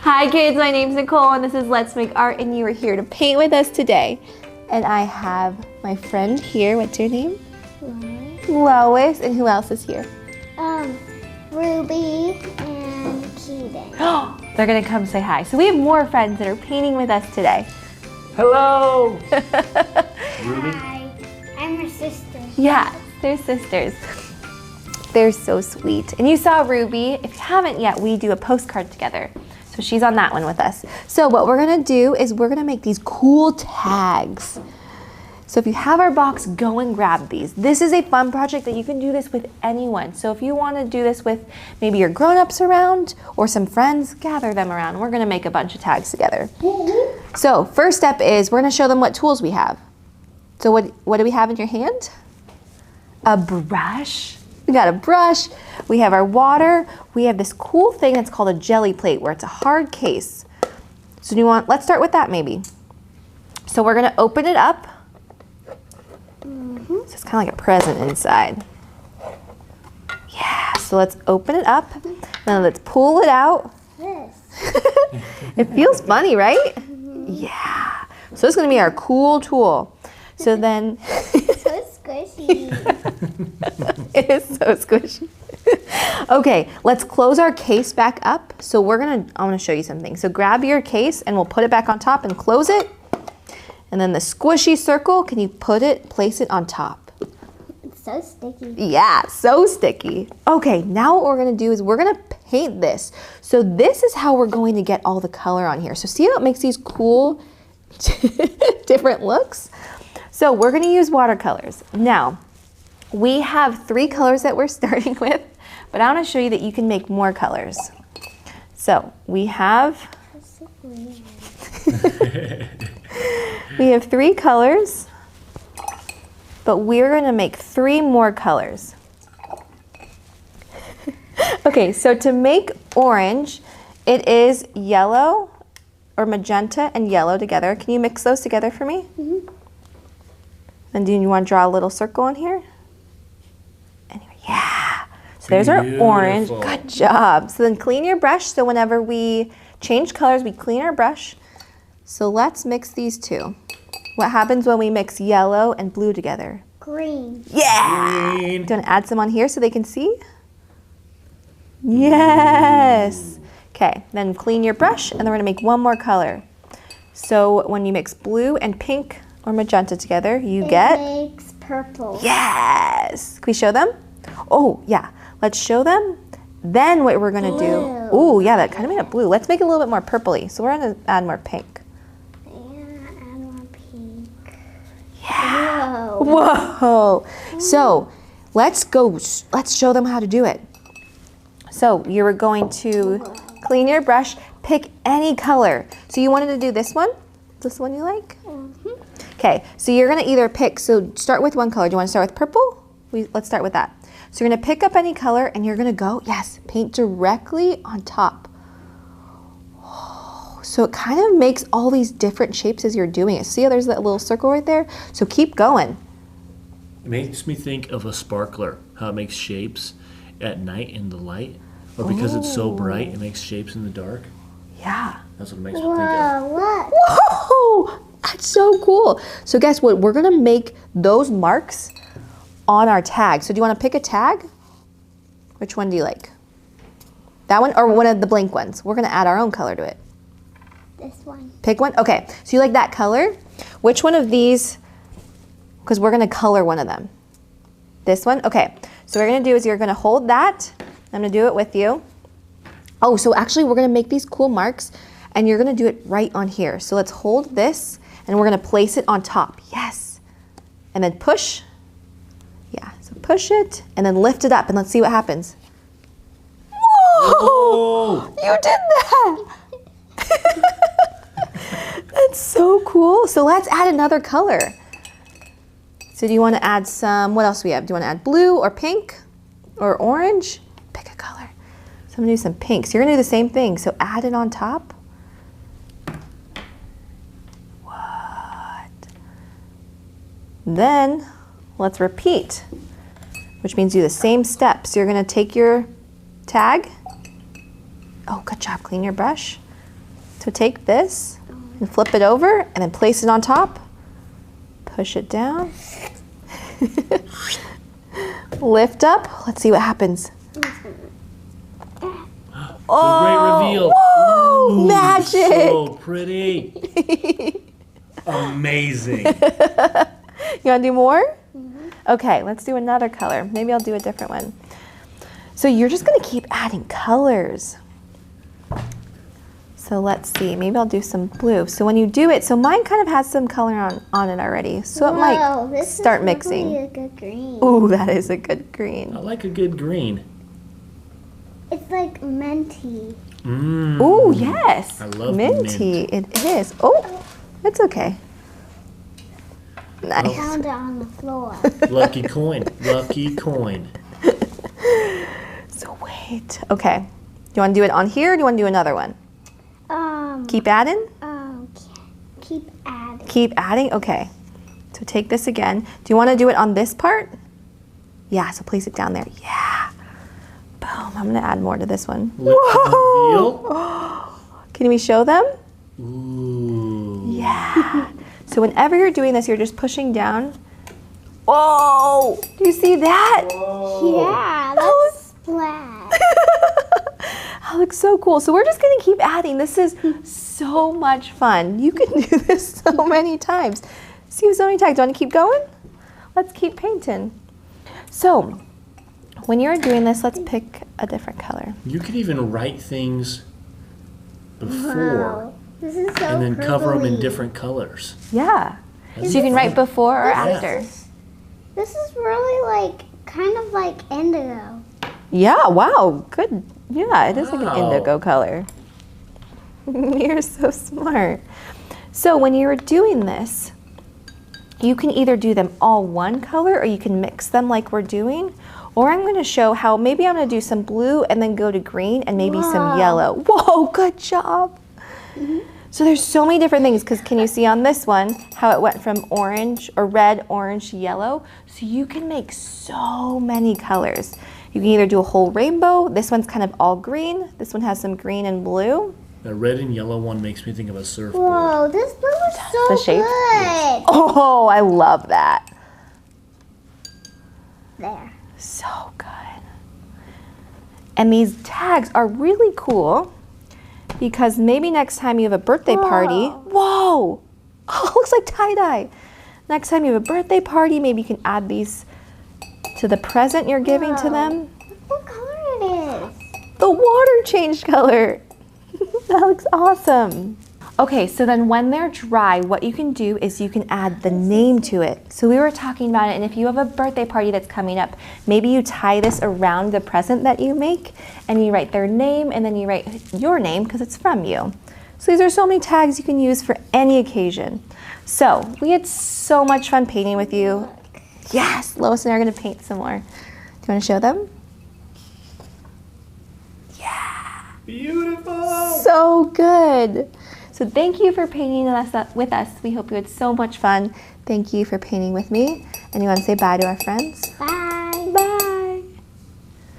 Hi kids, my name's Nicole and this is Let's Make Art and you are here to paint with us today. And I have my friend here. What's your name? Lois. Lois. And who else is here? Ruby and Keaton. They're gonna come say hi. So we have more friends that are painting with us today. Hello! Ruby? Hi, I'm her sister. Yeah, they're sisters. They're so sweet. And you saw Ruby. If you haven't yet, we do a postcard together. So she's on that one with us. So what we're gonna do is we're gonna make these cool tags. So if you have our box, go and grab these. This is a fun project that you can do this with anyone. So if you wanna do this with maybe your grown-ups around or some friends, gather them around. We're gonna make a bunch of tags together. So first step is we're gonna show them what tools we have. So what do we have in your hand? A brush. We got a brush, we have our water, we have this cool thing that's called a Gelli Plate where it's a hard case. So let's start with that maybe. So we're gonna open it up. So it's kind of like a present inside. Yeah, so let's open it up. Now let's pull it out. This. It feels funny, right? Yeah. So it's gonna be our cool tool. So then, So squishy. it is so squishy. Okay, let's close our case back up. So I wanna show you something. So grab your case and we'll put it back on top and close it. And then the squishy circle, can you place it on top? It's so sticky. Yeah, so sticky. Okay, now what we're gonna do is we're gonna paint this. So this is how we're going to get all the color on here. So see how it makes these cool different looks? So we're gonna use watercolors. Now, we have 3 colors that we're starting with, but I wanna show you that you can make more colors. So we have, That's so weird. we have 3 colors, but we're gonna make 3 more colors. Okay, so to make orange, it is yellow or magenta and yellow together. Can you mix those together for me? Mm-hmm. And do you want to draw a little circle on here? Anyway, yeah. So there's our orange. Good job. So then clean your brush. So whenever we change colors, we clean our brush. So let's mix these two. What happens when we mix yellow and blue together? Green. Yeah! Green. Do you want to add some on here so they can see? Yes! Okay, then clean your brush and then we're gonna make one more color. So when you mix blue and pink or magenta together, you get? It makes purple. Yes! Can we show them? Oh, yeah. Let's show them. Then what we're gonna do, Blue. ooh, yeah, that kind of made it blue. Let's make it a little bit more purpley. So we're gonna add more pink. And add more pink. Yeah. Whoa. Whoa. So let's show them how to do it. So you're going to clean your brush, pick any color. So you wanted to do this one? This one you like? Mm-hmm. Okay, so you're gonna either pick, so start with one color. Do you wanna start with purple? Let's start with that. So you're gonna pick up any color and you're gonna go, yes, paint directly on top. Oh, so it kind of makes all these different shapes as you're doing it. See how there's that little circle right there? So keep going. It makes me think of a sparkler, how it makes shapes at night in the light. Or because it's so bright, it makes shapes in the dark. Yeah. That's what it makes me think of. Whoa, what? Whoa, that's so cool. So guess what? We're gonna make those marks on our tag. So do you wanna pick a tag? Which one do you like? That one or one of the blank ones? We're gonna add our own color to it. This one. Pick one? Okay, so you like that color? Which one of these, because we're gonna color one of them. This one? Okay, so what we're gonna do is you're gonna hold that. I'm gonna do it with you. Oh, so actually we're gonna make these cool marks and you're gonna do it right on here. So let's hold this and we're gonna place it on top. Yes. And then push. Yeah, so push it and then lift it up and let's see what happens. Whoa! Whoa! You did that! That's so cool. So let's add another color. So do you wanna add some, what else do we have? Do you wanna add blue or pink or orange? Pick a color. So I'm gonna do some pink. So you're gonna do the same thing. So add it on top. What? Then let's repeat, which means do the same steps. You're gonna take your tag. Oh, good job. Clean your brush. So take this and flip it over and then place it on top. Push it down. Lift up. Let's see what happens. Great reveal. Whoa, Ooh, magic. So pretty. Amazing. You want to do more? Okay, let's do another color. Maybe I'll do a different one. So you're just going to keep adding colors. So let's see. Maybe I'll do some blue. So when you do it, so mine kind of has some color on it already. So it might start mixing. This is really a good green. Ooh, that is a good green. I like a good green. It's like minty. Mm. Ooh, yes. I love minty. mint. It is. Oh, it's okay. Nice. Found it on the floor. Lucky coin. Lucky coin. So wait. Okay. Do you want to do it on here or do you want to do another one? Keep adding? Keep adding. Keep adding? Okay. So take this again. Do you want to do it on this part? Yeah, so place it down there. Yeah. Boom. I'm going to add more to this one. Whoa. Can we show them? Ooh. Yeah. So whenever you're doing this, you're just pushing down. Whoa! Do you see that? Yeah, that's splat. That looks so cool. So we're just gonna keep adding. This is so much fun. You can do this so many times. See so many times. Do you want to keep going? Let's keep painting. So when you're doing this, let's pick a different color. You could even write things before Wow. This is so and then cover them in purpley. different colors. Yeah. That's So you can fun. write before or This after. This is really like, kind of like indigo. Yeah, wow, good. Yeah, it is like an Wow. indigo color. You're so smart. So when you're doing this, you can either do them all one color or you can mix them like we're doing. Or I'm going to show how maybe I'm going to do some blue and then go to green and maybe some Wow. yellow. Whoa, good job. So there's so many different things because can you see on this one how it went from orange or red, orange, yellow? So you can make so many colors. You can either do a whole rainbow. This one's kind of all green. This one has some green and blue. The red and yellow one makes me think of a surfboard. Whoa, this blue is so The shape? good. Oh, I love that. There. So good. And these tags are really cool because maybe next time you have a birthday party. Whoa! Oh, it looks like tie-dye. Next time you have a birthday party, maybe you can add these to the present you're giving to them. Look what color it is. The water changed color. That looks awesome. Okay, so then when they're dry, what you can do is you can add the name to it. So we were talking about it, and if you have a birthday party that's coming up, maybe you tie this around the present that you make, and you write their name, and then you write your name because it's from you. So these are so many tags you can use for any occasion. So we had so much fun painting with you. Yes, Lois and I are gonna paint some more. Do you wanna show them? Beautiful! So good. So thank you for painting with us. We hope you had so much fun. Thank you for painting with me. And you want to say bye to our friends? Bye.